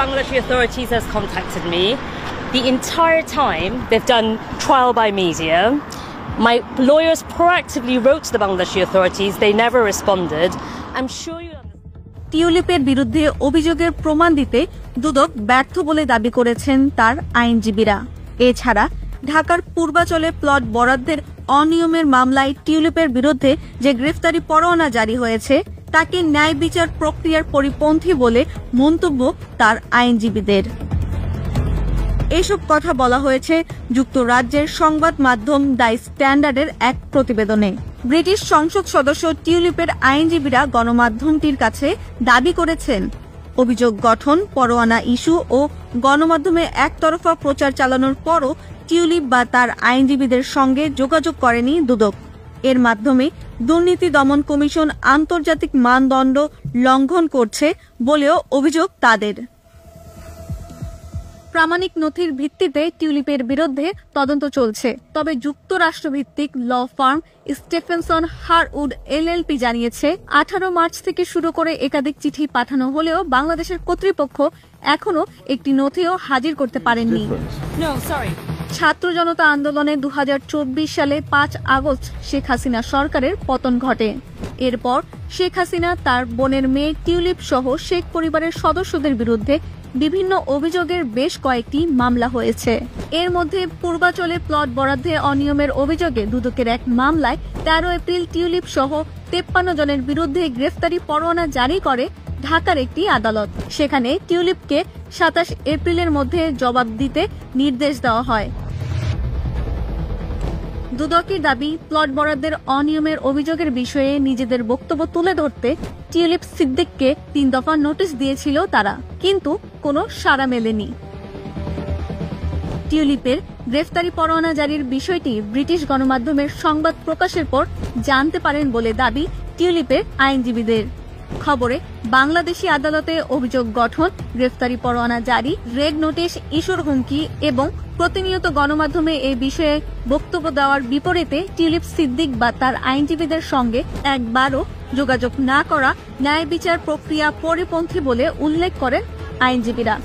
Bangladeshi authorities has contacted me. The entire time they've done trial by media. My lawyers proactively wrote to the Bangladeshi authorities. They never responded. I'm sure you টিউলিপের বিরুদ্ধে অভিযোগের প্রমাণ দিতে দুদক ব্যর্থ বলে দাবি করেছেন তার আইনজীবীরা। এছাড়া ঢাকার পূর্বাচলে প্লট বরাদ্দের অনিয়মের মামলায় টিউলিপের বিরুদ্ধে যে গ্রেফতারি পরোয়ানা জারি হয়েছে তাকে ন্যায় বিচার প্রক্রিয়ার পরিপন্থী বলে মন্তব্য তার আইনজীবীদের। এসব কথা বলা হয়েছে যুক্তরাজ্যের সংবাদ মাধ্যম দ্য স্ট্যান্ডার্ডের এক প্রতিবেদনে। ব্রিটিশ সংসদ সদস্য টিউলিপের আইনজীবীরা গণমাধ্যমটির কাছে দাবি করেছেন, অভিযোগ গঠন, পরোয়ানা ইস্যু ও গণমাধ্যমে একতরফা প্রচার চালানোর পরও টিউলিপ বা তার আইনজীবীদের সঙ্গে যোগাযোগ করেনি দুদক। এর মাধ্যমে দুর্নীতি দমন কমিশন আন্তর্জাতিক মানদণ্ড লঙ্ঘন করছে বলেও অভিযোগ তাদের। প্রামাণিক নথির ভিত্তিতে টিউলিপের বিরুদ্ধে তদন্ত চলছে। তবে যুক্তরাষ্ট্রভিত্তিক law firm Stephenson Harwood LLP জানিয়েছে 18 মার্চ থেকে শুরু করে একাধিক চিঠি পাঠানো হলেও বাংলাদেশের কর্তৃপক্ষ এখনো একটি নথিও হাজির করতে পারেননি। ছাত্র জনতা আন্দোলনে 2024 সালে 5 আগস্ট শেখ হাসিনা সরকারের পতন ঘটে। এরপর শেখ হাসিনা তার বোনের মেয়ে টিউলিপ সহ শেখ পরিবারের সদস্যদের বিরুদ্ধে বিভিন্ন অভিযোগের বেশ কয়েকটি মামলা হয়েছে। এর মধ্যে পূর্বাচলে প্লট বরাদ্দে অনিয়মের অভিযোগে দুদকের এক মামলায় 13 এপ্রিল টিউলিপ সহ 53 জনের বিরুদ্ধে গ্রেফতারি পরোয়ানা জারি করে ঢাকার একটি আদালত। সেখানে টিউলিপকে 27 এপ্রিলের মধ্যে জবাব দিতে নির্দেশ দেওয়া হয়। দুদকের দাবি, প্লট বরাদ্দের অনিয়মের অভিযোগের বিষয়ে নিজেদের বক্তব্য তুলে ধরতে টিউলিপ সিদ্দিককে 3 দফা নোটিশ দিয়েছিল তারা, কিন্তু কোনো সাড়া মেলেনি। টিউলিপের গ্রেফতারি পরোয়ানা জারির বিষয়টি ব্রিটিশ গণমাধ্যমের সংবাদ প্রকাশের পর জানতে পারেন বলে দাবি টিউলিপের আইনজীবীদের। খবরে বাংলাদেশি আদালতে অভিযোগ গঠন, গ্রেফতারি পরোয়ানা জারি, রেড নোটিশ ইস্যুর হুমকি এবং প্রতিনিয়ত গণমাধ্যমে এই বিষয়ে বক্তব্য দেওয়ার বিপরীতে টিউলিপ সিদ্দিক বা তার আইনজীবীদের সঙ্গে একবারও যোগাযোগ না করা ন্যায় বিচার প্রক্রিয়া পরিপন্থী বলে উল্লেখ করেন আইনজীবীরা।